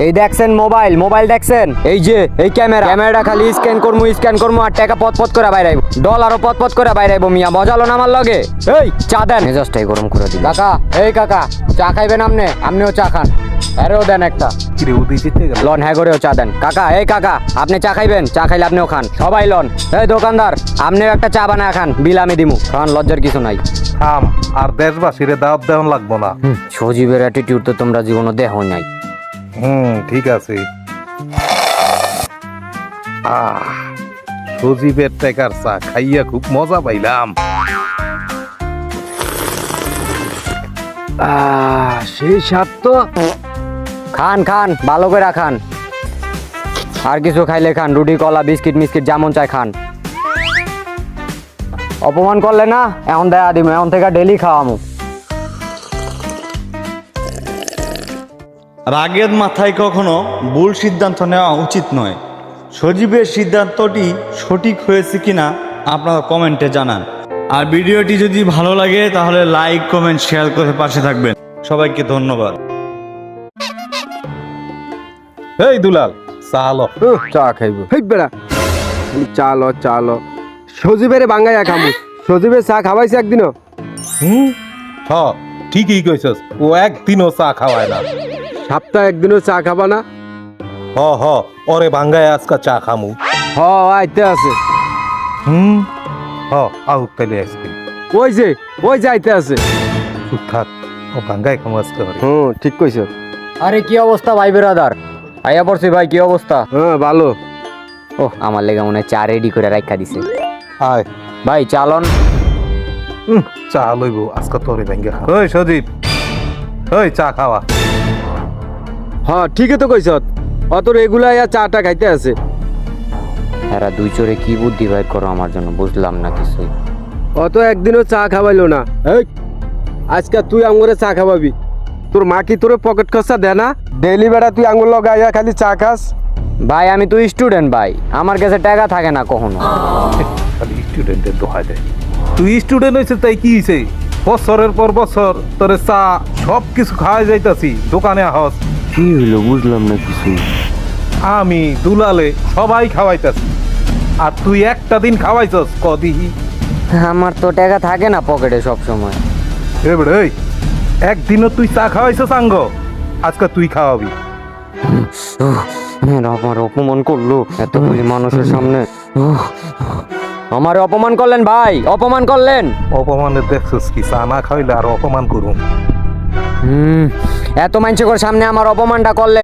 এই দেখছেন মোবাইল দেখছেন, এই যে এই ক্যামেরাটা খালি স্ক্যান করমু আর টাকা পথ করে বাইরাইব, ডলারও পথ করে বাইরাইব। মিয়া মজালো না আমার লগে। এই চা দেন, মেজাজটাই গরম করে দিল। কাকা চা খাইবেন? আপনিও চা খান, আরেও দেন একটা। লন হ্যাঁ করেও চা দেন। কাকা আপনি চা খাইবেন? চা খাইলে আপনিও খান, সবাই লন। এই দোকানদার আপনিও একটা চা বানায় খান, বিল আমি দিমু। খান, লজ্জার কিছু নাই। থাম, আর দেশবাসীরে দাওয়াত দেওয়ান লাগবো না। সজীবের অ্যাটিটিউড তো তোমরা জীবনে দেখো নাই। ঠিক আছে। সজীবের টেকার চা খাইয়া খুব মজা পাইলাম। সেই স্বাদ তো। খান ভালো করে খান, আর কিছু খাইলে খান, রুটি কলা বিস্কিট মিস্কিট যেমন চাই খান। অপমান করলে না, এখন দেয়া দিব, এখন থেকে ডেলি খাওয়ামু। রাগের মাথায় কখনো ভুল সিদ্ধান্ত নেওয়া উচিত নয়। সজীবের সিদ্ধান্তটি সঠিক হয়েছে কিনা আপনারা কমেন্টে জানান। আর ভিডিওটি যদি ভালো লাগে তাহলে লাইক কমেন্ট শেয়ার করে পাশে থাকবেন। সবাইকে ধন্যবাদ। এই দুলাল, চালো চা খাইব। হেই বেড়া, চালো সজীবের বাঙ্গাইয়া খামু। সজীবের চা খাওয়াইছে একদিনও? হ, ঠিকই কইছস, ও একদিনও চা খাওয়ায় না। সপ্তাহে একদিনও চা খাবা না? হ, ওরে ভাঙ্গায় আজকা চা খামু। আইতে আছে। আউট পেলে আজকে ওই যে আইতে আছে। চুপ থাক, ও ভাঙ্গায় খামু আজকে। ঠিক কইছ। আরে কি অবস্থা ভাই বেরাদার? আইয়া পড়ছি ভাই, কি অবস্থা? ভালো। ও আমার লেগে মনে হয় চা রেডি করে রাখা দিছে। আয় ভাই চালন। চা লইব আজকে তোরে ভাঙ্গে খা। ওই সজীব, ওই চা খাওয়া। ঠিকই তো কইছ। অত রেগুলার চাটা খাইতে আছে। এরা দুই চোরে কি বুদ্ধি বাইর করো আমার জন্য, বুঝলাম না কিছুই। অত একদিনও চা খাওয়াইলো না। আজকে তুই আঙুরে চা খাওয়াবি? তোর মা কি তোর পকেট খরচা দেয় না? ডেলি বেড়া তুই আঙুর লগাইয়া খালি চা খাস। ভাই আমি তো স্টুডেন্ট ভাই, আমার কাছে টাকা থাকে না কখনো। খালি স্টুডেন্টের দোহাই দেয়। তুই স্টুডেন্ট হয়েছে তাই কি হয়েছে? বছরের পর বছর তোরে চা সব কিছু খাওয়াই যাইতাছি, দোকানে আহস। কি হইলো বুঝলাম না কিছু। আমি দুলালে সবাই খাওয়াইতাছি, আর তুই একটা দিন খাওয়াইছস কদিহি? আমার তো টাকা থাকে না পকেটে সব সময়। এবারে একদিনও তুই চা খাওয়াইছস আঙ্গ, আজকে তুই খাওয়াবি। আমার অপমান করলো এতগুলি মানুষের সামনে। আমার অপমান করলেন ভাই, অপমান করলেন। অপমানের দেখছস কি? চা না খাইলে আর অপমান করুন। এত মানুষের সামনে আমার অপমানটা করলেন।